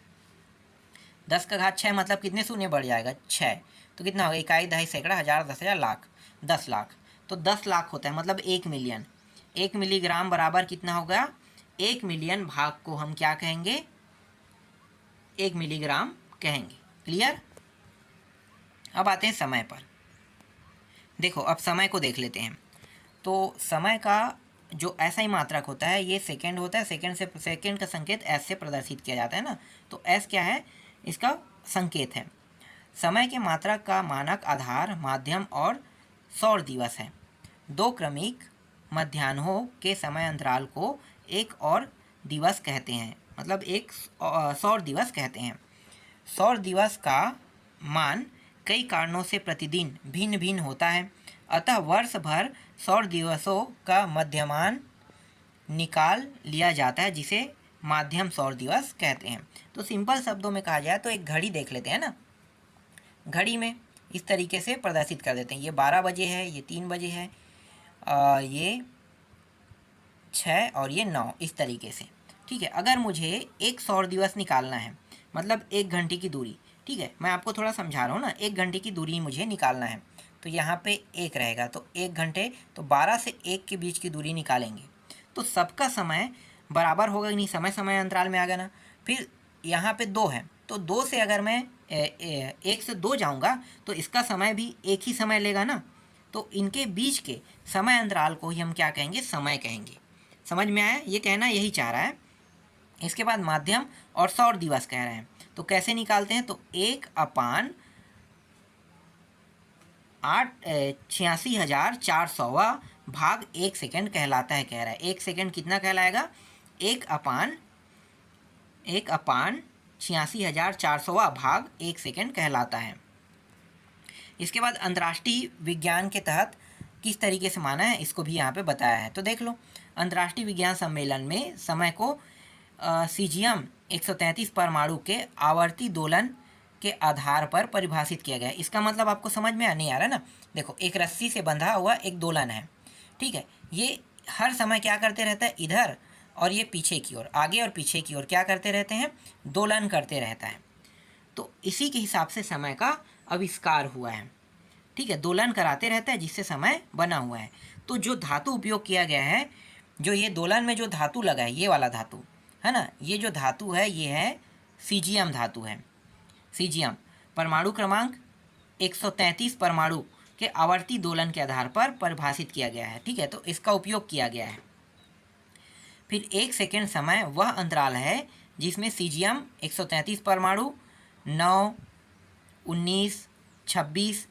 10 का घात 6 मतलब कितने शून्य बढ़ जाएगा 6, तो कितना होगा, इकाई, दहाई, सैकड़ा, हज़ार, 10,000, लाख, 10 लाख, तो 10 लाख होता है, मतलब 1 मिलियन। 1 मिलीग्राम बराबर कितना होगा, 1 मिलियन भाग को हम क्या कहेंगे, 1 मिलीग्राम कहेंगे। क्लियर? अब आते हैं समय पर। देखो अब समय को देख लेते हैं। तो समय का जो ऐसा ही मात्रक होता है, ये सेकंड होता है, सेकंड का संकेत एस से प्रदर्शित किया जाता है ना, तो एस क्या है, इसका संकेत है। समय के मात्रक का मानक आधार, माध्यम और सौर दिवस है। 2 क्रमिक मध्याह्नों के समय अंतराल को एक और दिवस कहते हैं, मतलब एक सौर दिवस कहते हैं। सौर दिवस का मान कई कारणों से प्रतिदिन भिन्न भिन्न होता है, अतः वर्ष भर सौर दिवसों का मध्यमान निकाल लिया जाता है, जिसे माध्यम सौर दिवस कहते हैं। तो सिंपल शब्दों में कहा जाए तो एक घड़ी देख लेते हैं ना, घड़ी में इस तरीके से प्रदर्शित कर देते हैं, ये 12 बजे है, ये 3 बजे है, ये 6 और ये 9, इस तरीके से। ठीक है, अगर मुझे एक सौर दिवस निकालना है, मतलब 1 घंटे की दूरी, ठीक है, मैं आपको थोड़ा समझा रहा हूँ ना, 1 घंटे की दूरी मुझे निकालना है, तो यहाँ पे 1 रहेगा, तो 1 घंटे, तो 12 से 1 के बीच की दूरी निकालेंगे, तो सबका समय बराबर होगा कि नहीं, समय अंतराल में आ गया ना। फिर यहाँ पे 2 है, तो 2 से अगर मैं 1 से 2 जाऊँगा तो इसका समय भी एक ही समय लेगा ना, तो इनके बीच के समय अंतराल को ही हम क्या कहेंगे, समय कहेंगे। समझ में आया? ये कहना यही चाह रहा है। इसके बाद माध्यम और सौर दिवस कह रहे हैं, तो कैसे निकालते हैं, तो 1/86,400 भाग 1 सेकेंड कहलाता है, कह रहा है। 1 सेकेंड कितना कहलाएगा, 1/86,400 भाग 1 सेकेंड कहलाता है। इसके बाद अंतर्राष्ट्रीय विज्ञान के तहत किस तरीके से माना है, इसको भी यहाँ पे बताया है। तो देख लो, अंतर्राष्ट्रीय विज्ञान सम्मेलन में समय को सीजियम 133 परमाणु के आवर्ती दोलन के आधार पर परिभाषित किया गया है। इसका मतलब आपको समझ में नहीं आ रहा ना। देखो, एक रस्सी से बंधा हुआ एक दोलन है, ठीक है, ये हर समय क्या करते रहता है, इधर और ये पीछे की ओर, आगे और पीछे की ओर क्या करते रहते हैं, दोलन करते रहता है। तो इसी के हिसाब से समय का आविष्कार हुआ है। ठीक है, दोलन कराते रहता है, जिससे समय बना हुआ है। तो जो धातु उपयोग किया गया है, जो ये दोलन में जो धातु लगा है, ये वाला धातु है ना, ये जो धातु है ये है सीजियम धातु है। सीजियम परमाणु क्रमांक 133 परमाणु के आवर्ती दोलन के आधार पर परिभाषित किया गया है। ठीक है, तो इसका उपयोग किया गया है। फिर 1 सेकेंड समय वह अंतराल है जिसमें सीजियम 133 परमाणु 9, 19, 26,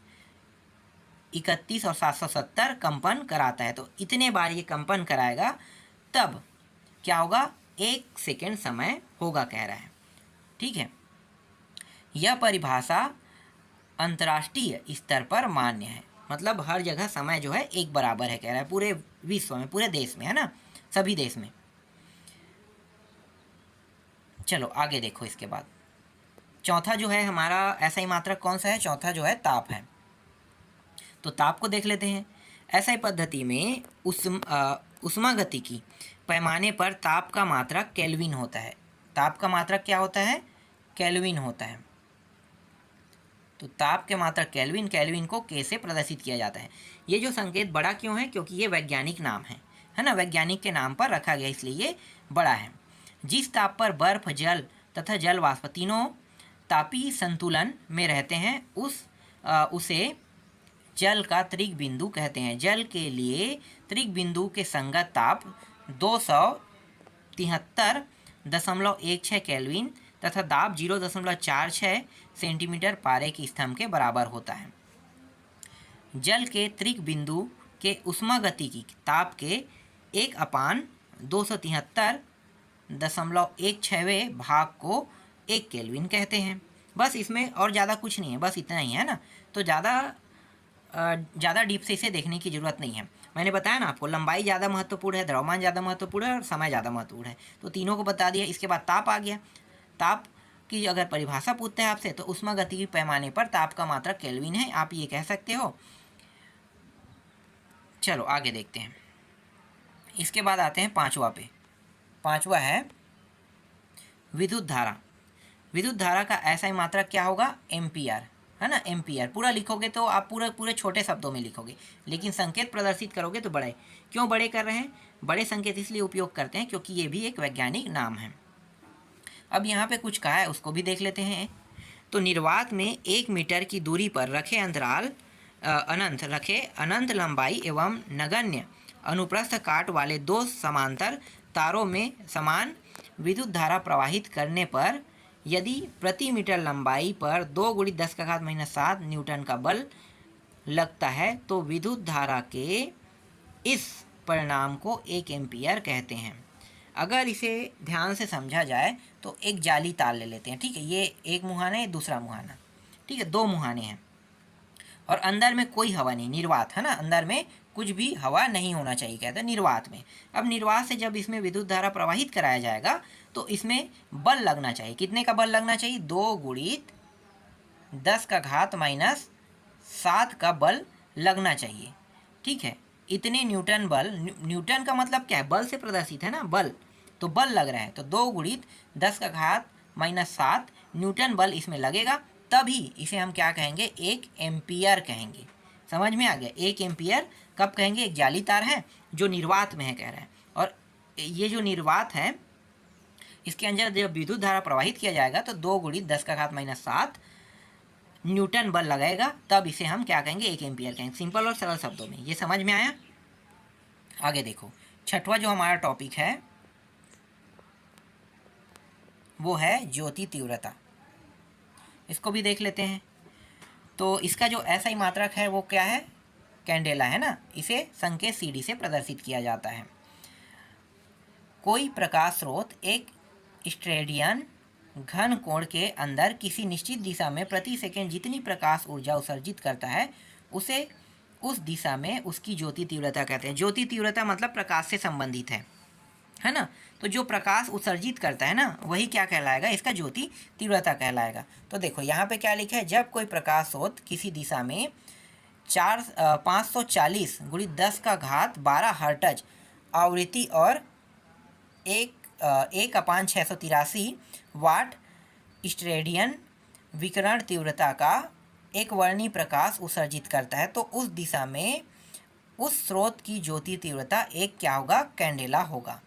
31 और 770 कंपन कराता है। तो इतने बार ये कंपन कराएगा, तब क्या होगा, 1 सेकेंड समय होगा, कह रहा है। ठीक है, यह परिभाषा अंतर्राष्ट्रीय स्तर पर मान्य है, मतलब हर जगह समय जो है एक बराबर है, कह रहा है, पूरे विश्व में, पूरे देश में, है ना, सभी देश में। चलो आगे देखो। इसके बाद चौथा जो है हमारा ऐसा ही मात्रक कौन सा है, चौथा जो है ताप है। तो ताप को देख लेते हैं। ऐसा ही पद्धति में उष्मागतिकी पैमाने पर ताप का मात्रक केल्विन होता है। ताप का मात्रक क्या होता है, केल्विन होता है। तो ताप के मात्रक केल्विन, केल्विन को के से प्रदर्शित किया जाता है। ये जो संकेत बड़ा क्यों है, क्योंकि ये वैज्ञानिक नाम है ना, वैज्ञानिक के नाम पर रखा गया, इसलिए ये बड़ा है। जिस ताप पर बर्फ, जल तथा जल वाष्प तीनों तापीय संतुलन में रहते हैं, उसे जल का त्रिक बिंदु कहते हैं। जल के लिए त्रिक बिंदु के संगत ताप 273.16 केल्विन तथा दाब 0.46 सेंटीमीटर पारे की स्तंभ के बराबर होता है। जल के त्रिक बिंदु के उष्मागतिकी ताप के 1/273.16वें भाग को 1 केल्विन कहते हैं। बस इसमें और ज़्यादा कुछ नहीं है, बस इतना ही है ना। तो ज़्यादा डीप से इसे देखने की ज़रूरत नहीं है। मैंने बताया ना आपको, लंबाई ज़्यादा महत्वपूर्ण है, द्रव्यमान ज़्यादा महत्वपूर्ण है और समय ज़्यादा महत्वपूर्ण है। तो तीनों को बता दिया। इसके बाद ताप आ गया। ताप की अगर परिभाषा पूछते हैं आपसे तो ऊष्मागतिकी पैमाने पर ताप का मात्रक केल्विन है, आप ये कह सकते हो। चलो आगे देखते हैं। इसके बाद आते हैं पांचवा पे। पांचवा है विद्युत धारा। विद्युत धारा का ऐसा ही मात्रक क्या होगा? एम्पियर, है ना। एम्पियर पूरा लिखोगे तो आप पूरे छोटे शब्दों में लिखोगे, लेकिन संकेत प्रदर्शित करोगे तो बड़े। क्यों बड़े कर रहे हैं? बड़े संकेत इसलिए उपयोग करते हैं क्योंकि ये भी एक वैज्ञानिक नाम है। अब यहाँ पे कुछ कहा है, उसको भी देख लेते हैं। तो निर्वात में 1 मीटर की दूरी पर रखे अंतराल अनंत लंबाई एवं नगण्य अनुप्रस्थ काट वाले दो समांतर तारों में समान विद्युत धारा प्रवाहित करने पर यदि प्रति मीटर लंबाई पर 2 × 10⁻⁷ न्यूटन का बल लगता है तो विद्युत धारा के इस परिणाम को 1 एम्पियर कहते हैं। अगर इसे ध्यान से समझा जाए तो एक जाली तार ले लेते हैं, ठीक है। ये एक मुहाना है, दूसरा मुहाना, ठीक है। 2 मुहाने हैं और अंदर में कोई हवा नहीं, निर्वात है ना। अंदर में कुछ भी हवा नहीं होना चाहिए, कहते हैं निर्वात में। अब निर्वात से जब इसमें विद्युत धारा प्रवाहित कराया जाएगा तो इसमें बल लगना चाहिए। कितने का बल लगना चाहिए? 2 × 10⁻⁷ का बल लगना चाहिए, ठीक है। इतने न्यूटन बल, न्यूटन का मतलब क्या है? बल से प्रदर्शित है ना, बल। तो बल लग रहा है तो 2 × 10⁻⁷ न्यूटन बल इसमें लगेगा, तभी इसे हम क्या कहेंगे? 1 एम्पियर कहेंगे। समझ में आ गया? 1 एम्पियर कब कहेंगे? एक जाली तार है जो निर्वात में है, कह रहे हैं। और ये जो निर्वात है इसके अंदर जब विद्युत धारा प्रवाहित किया जाएगा तो 2 × 10⁻⁷ न्यूटन बल लगेगा, तब इसे हम क्या कहेंगे? 1 एम्पियर कहेंगे। सिंपल और सरल शब्दों में। ये समझ में आया? आगे देखो, छठवां जो हमारा टॉपिक है वो है ज्योति तीव्रता। इसको भी देख लेते हैं। तो इसका जो ऐसा ही मात्रक है वो क्या है? कैंडेला, है ना। इसे संकेत CD से प्रदर्शित किया जाता है। कोई प्रकाश स्रोत एक स्टेडियन घन कोण के अंदर किसी निश्चित दिशा में प्रति सेकंड जितनी प्रकाश ऊर्जा उत्सर्जित करता है उसे उस दिशा में उसकी ज्योति तीव्रता कहते हैं। ज्योति तीव्रता मतलब प्रकाश से संबंधित है ना। तो जो प्रकाश उत्सर्जित करता है ना वही क्या कहलाएगा? इसका ज्योति तीव्रता कहलाएगा। तो देखो यहाँ पे क्या लिखा है? जब कोई प्रकाश स्रोत किसी दिशा में 540 × 10⁻12 हर्ट्ज आवृत्ति और 1/683 वाट स्टेडियन विकिरण तीव्रता का एक वर्णीय प्रकाश उत्सर्जित करता है तो उस दिशा में उस स्रोत की ज्योति तीव्रता एक क्या होगा? कैंडेला होगा,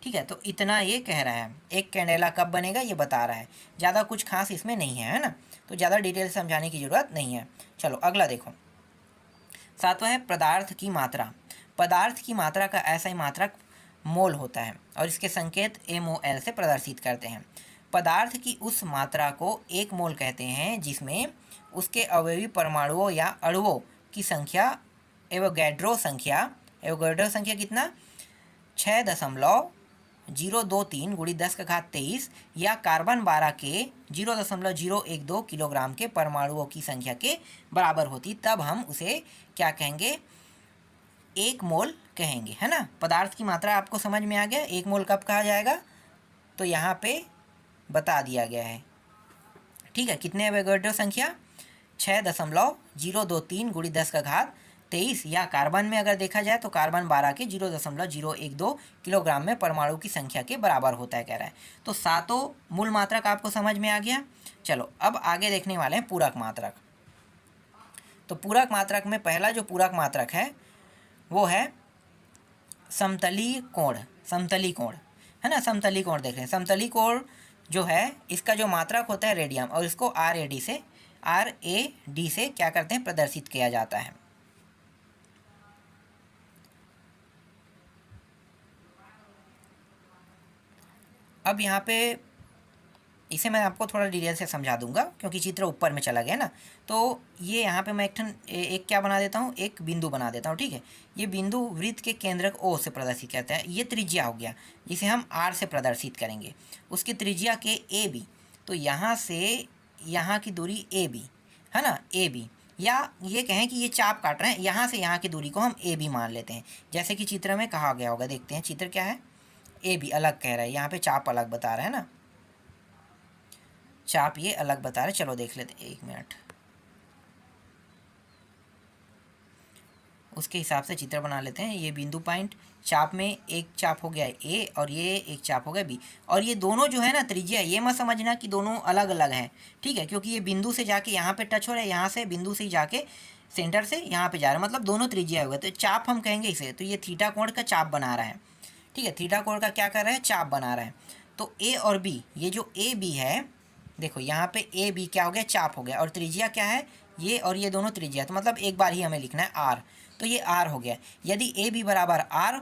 ठीक है। तो इतना ये कह रहा है। एक कैंडेला कब बनेगा ये बता रहा है। ज़्यादा कुछ खास इसमें नहीं है ना। तो ज़्यादा डिटेल समझाने की ज़रूरत नहीं है। चलो अगला देखो। 7वां है पदार्थ की मात्रा। पदार्थ की मात्रा का ऐसा ही मात्रक मोल होता है और इसके संकेत MOL से प्रदर्शित करते हैं। पदार्थ की उस मात्रा को 1 मोल कहते हैं जिसमें उसके अवयवी परमाणुओं या अणुओं की संख्या एवोगैड्रो संख्या कितना? 6.023 × 10⁻23 या कार्बन 12 के 0.012 किलोग्राम के परमाणुओं की संख्या के बराबर होती, तब हम उसे क्या कहेंगे? 1 मोल कहेंगे, है ना। पदार्थ की मात्रा आपको समझ में आ गया। 1 मोल कब कहा जाएगा? तो यहाँ पे बता दिया गया है, ठीक है। कितने एवोगैड्रो संख्या? 6.023 × 10⁻23 या कार्बन में अगर देखा जाए तो कार्बन 12 के 0.012 किलोग्राम में परमाणु की संख्या के बराबर होता है, कह रहा है। तो 7 मूल मात्रक आपको समझ में आ गया। चलो अब आगे देखने वाले हैं पूरक मात्रक। तो पूरक मात्रक में पहला जो पूरक मात्रक है वो है समतलीय कोण। समतलीय कोण, है ना। समतलीय कोण देख रहे हैं। समतलीय कोण जो है इसका जो मात्रक होता है रेडियम, और इसको RAD से क्या करते हैं? प्रदर्शित किया जाता है। अब यहाँ पे इसे मैं आपको थोड़ा डिटेल से समझा दूंगा क्योंकि चित्र ऊपर में चला गया ना। तो ये यहाँ पे मैं एक क्या बना देता हूँ, एक बिंदु बना देता हूँ, ठीक है। ये बिंदु वृत्त के केंद्रक ओ से प्रदर्शित करता है। ये त्रिज्या हो गया जिसे हम आर से प्रदर्शित करेंगे, उसकी त्रिज्या के ए बी। तो यहाँ से यहाँ की दूरी ए बी है ना, ए बी, या ये कहें कि ये चाप काट रहे हैं, यहाँ से यहाँ की दूरी को हम ए बी मान लेते हैं, जैसे कि चित्र में कहा गया होगा। देखते हैं चित्र क्या है, ए बी अलग कह रहा है, यहाँ पे चाप अलग बता रहा है ना, चाप ये अलग बता रहे। चलो देख लेते हैं, 1 मिनट। उसके हिसाब से चित्र बना लेते हैं। ये बिंदु पॉइंट, चाप में एक चाप हो गया ए और ये एक चाप हो गया बी, और ये दोनों जो है ना त्रिज्या, ये मत समझना कि दोनों अलग अलग हैं, ठीक है, क्योंकि ये बिंदु से जाके यहाँ पे टच हो रहा है, यहाँ से बिंदु से जाके सेंटर से यहाँ पे जा रहा है, मतलब दोनों त्रिज्या हो गए। तो चाप हम कहेंगे इसे, तो ये थीटा कोण का चाप बना रहा है, ठीक है, थीटा कोण का क्या कर रहा है, चाप बना रहा है। तो ए और बी, ये जो ए बी है, देखो यहाँ पे ए बी क्या हो गया, चाप हो गया, और त्रिज्या क्या है, ये और ये दोनों त्रिज्या, तो मतलब एक बार ही हमें लिखना है आर। तो ये आर हो गया। यदि ए बी बराबर आर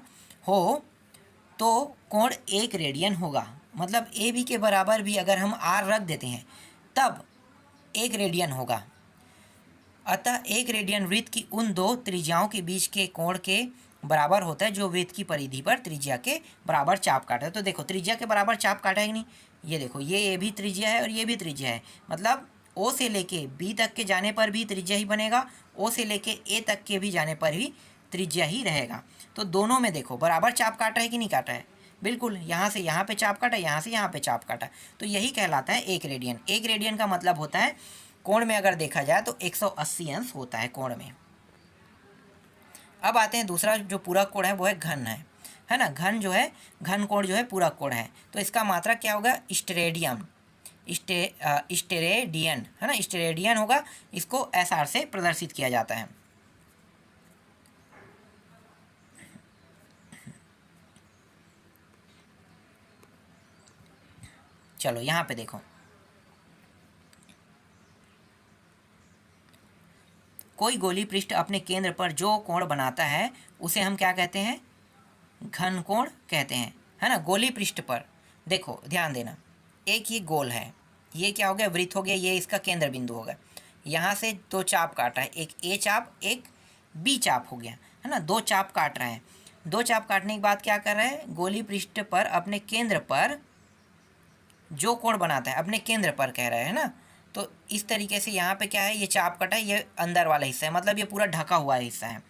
हो तो कोण 1 रेडियन होगा, मतलब ए बी के बराबर भी अगर हम आर रख देते हैं तब 1 रेडियन होगा। अतः 1 रेडियन वृत्त की उन दो त्रिज्याओं के बीच के कोण के बराबर होता है जो वृत्त की परिधि पर त्रिज्या के बराबर चाप काटा है। तो देखो त्रिज्या के बराबर चाप काटा है कि नहीं, ये देखो ये भी त्रिज्या है और ये भी त्रिज्या है, मतलब ओ से लेके बी तक के जाने पर भी त्रिज्या ही बनेगा, ओ से लेके ए तक के भी जाने पर भी त्रिज्या ही रहेगा। तो दोनों में देखो बराबर चाप काटा है कि नहीं काटा है, बिल्कुल, यहाँ से यहाँ पे चाप काटा, यहाँ से यहाँ पे चाप काटा, तो यही कहलाता है 1 रेडियन। 1 रेडियन का मतलब होता है कोण में अगर देखा जाए तो 180 अंश होता है कोण में। अब आते हैं दूसरा जो पूरक कोण है वो है घन है ना। घन जो है, घन कोण जो है पूरक कोण है, तो इसका मात्रक क्या होगा, स्टेरेडियन, स्टेरेडियन है ना, स्टेरेडियन होगा। इसको एस आर से प्रदर्शित किया जाता है। चलो यहाँ पे देखो, कोई गोली पृष्ठ अपने केंद्र पर जो कोण बनाता है उसे हम क्या कहते हैं, घन कोण कहते हैं, है ना। गोली पृष्ठ पर देखो ध्यान देना, एक ये गोल है, ये क्या हो गया, वृत्त हो गया, ये इसका केंद्र बिंदु होगा। यहाँ से दो चाप काटा है, एक ए चाप एक बी चाप हो गया, है ना। दो चाप काट रहे हैं, दो चाप काटने के बाद क्या कर रहे हैं, गोली पृष्ठ पर अपने केंद्र पर जो कोण बनाता है, अपने केंद्र पर कह रहे हैं ना। तो इस तरीके से यहाँ पे क्या है, ये चाप कटा है, ये अंदर वाला हिस्सा है, मतलब ये पूरा ढका हुआ हिस्सा है,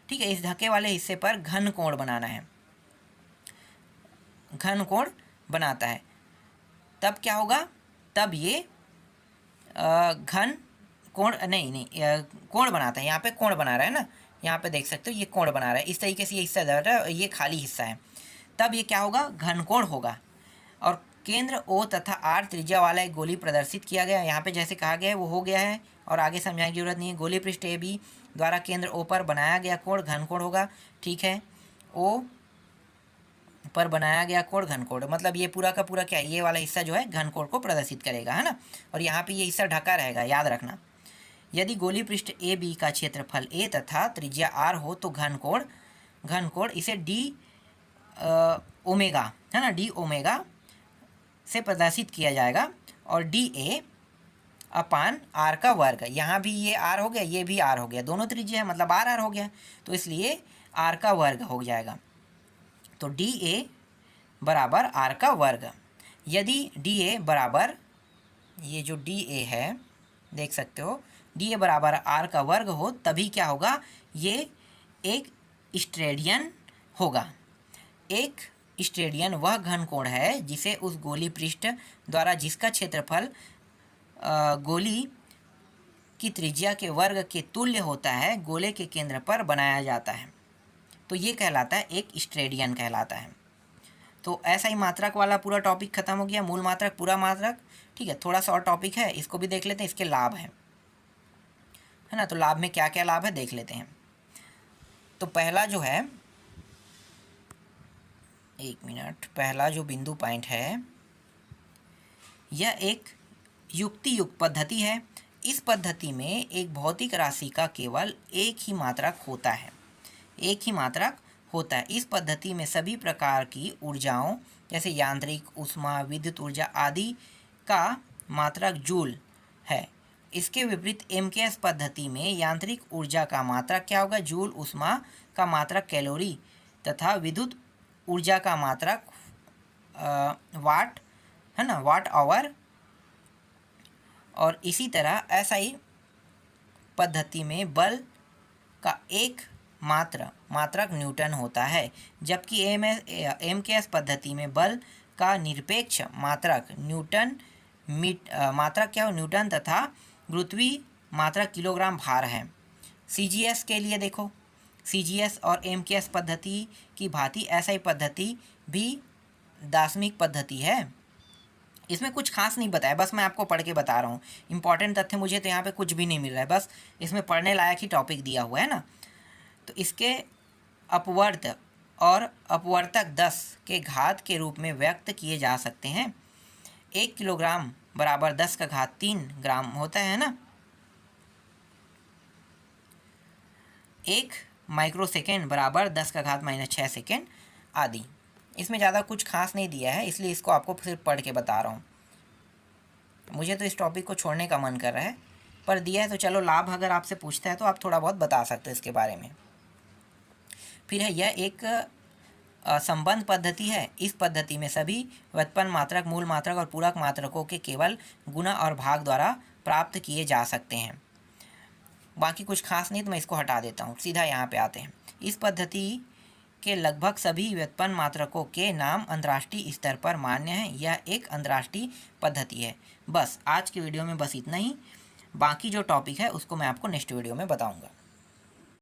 ठीक है। इस ढके वाले हिस्से पर घन कोण बनाना है, घन कोण बनाता है, तब क्या होगा, तब ये घन कोण नहीं कोण बनाता है। यहाँ पे कोण बना रहा है ना, यहाँ पे देख सकते हो ये कोण बना रहा है, इस तरीके से ये हिस्सा दर रहा है, ये खाली हिस्सा है, तब ये क्या होगा, घन कोण होगा। और केंद्र ओ तथा आर त्रिज्या वाला एक गोली प्रदर्शित किया गया, यहाँ पे जैसे कहा गया है वो हो गया है और आगे समझाने की जरूरत नहीं है। गोली पृष्ठ ए बी द्वारा केंद्र ओ पर बनाया गया कोण घन कोण होगा, ठीक है। ओ पर बनाया गया कोण घन कोण, मतलब ये पूरा का पूरा क्या, ये वाला हिस्सा जो है घन कोण को प्रदर्शित करेगा, है ना। और यहाँ पे ये हिस्सा ढका रहेगा, याद रखना। यदि गोली पृष्ठ ए बी का क्षेत्रफल ए तथा त्रिज्या आर हो तो घन कोण इसे डी ओमेगा, है ना, डी ओमेगा से प्रदर्शित किया जाएगा, और डी ए अपान आर का वर्ग, यहाँ भी ये आर हो गया, ये भी आर हो गया, दोनों त्रिज्या है, मतलब आर आर हो गया, तो इसलिए आर का वर्ग हो जाएगा। तो डी ए बराबर आर का वर्ग। यदि डी ए बराबर, ये जो डी ए है देख सकते हो, डी ए बराबर आर का वर्ग हो तभी क्या होगा, ये एक स्टेरेडियन होगा। एक स्टेरेडियन वह घन कोण है जिसे उस गोली पृष्ठ द्वारा जिसका क्षेत्रफल गोली की त्रिज्या के वर्ग के तुल्य होता है गोले के केंद्र पर बनाया जाता है, तो ये कहलाता है एक स्टेरेडियन कहलाता है। तो ऐसा ही मात्रक वाला पूरा टॉपिक खत्म हो गया, मूल मात्रक पूरा मात्रक, ठीक है। थोड़ा सा और टॉपिक है, इसको भी देख लेते हैं, इसके लाभ है ना। तो लाभ में क्या क्या लाभ है देख लेते हैं। तो पहला जो है, 1 मिनट, पहला जो बिंदु पॉइंट है, यह एक युक्ति युक्त पद्धति है। इस पद्धति में एक भौतिक राशि का केवल एक ही मात्रक होता है, एक ही मात्रक होता है। इस पद्धति में सभी प्रकार की ऊर्जाओं जैसे यांत्रिक, ऊष्मा, विद्युत ऊर्जा आदि का मात्रक जूल है। इसके विपरीत MKS पद्धति में यांत्रिक ऊर्जा का मात्रक क्या होगा? जूल। ऊष्मा का मात्रक कैलोरी तथा विद्युत ऊर्जा का मात्रक वाट है ना, वाट आवर। और इसी तरह SI पद्धति में बल का एक मात्रक न्यूटन होता है, जबकि MKS पद्धति में बल का निरपेक्ष मात्रक मात्रक क्या हो? न्यूटन तथा गुरुत्वीय मात्रक किलोग्राम भार है। CGS के लिए देखो, CGS और MKS पद्धति की भांति SI पद्धति भी दार्शनिक पद्धति है। इसमें कुछ खास नहीं बताया, बस मैं आपको पढ़ के बता रहा हूँ। इंपॉर्टेंट तथ्य मुझे तो यहाँ पे कुछ भी नहीं मिल रहा है, बस इसमें पढ़ने लायक ही टॉपिक दिया हुआ है ना। तो इसके अपवर्त और अपवर्तक 10 के घात के रूप में व्यक्त किए जा सकते हैं। 1 किलोग्राम बराबर 10 का घात 3 ग्राम होता है ना। 1 माइक्रोसेकेंड बराबर 10 का घात -6 सेकेंड आदि। इसमें ज़्यादा कुछ खास नहीं दिया है, इसलिए इसको आपको सिर्फ पढ़ के बता रहा हूँ। मुझे तो इस टॉपिक को छोड़ने का मन कर रहा है, पर दिया है तो चलो, लाभ अगर आपसे पूछता है तो आप थोड़ा बहुत बता सकते हो इसके बारे में। फिर है यह एक संबंध पद्धति है। इस पद्धति में सभी व्युत्पन्न मात्रक, मूल मात्रक और पूरक मात्रकों के केवल गुणा और भाग द्वारा प्राप्त किए जा सकते हैं। बाकी कुछ खास नहीं, तो मैं इसको हटा देता हूँ, सीधा यहाँ पे आते हैं। इस पद्धति के लगभग सभी व्युत्पन्न मात्रकों के नाम अंतर्राष्ट्रीय स्तर पर मान्य हैं। यह एक अंतर्राष्ट्रीय पद्धति है। बस आज की वीडियो में बस इतना ही। बाकी जो टॉपिक है उसको मैं आपको नेक्स्ट वीडियो में बताऊँगा।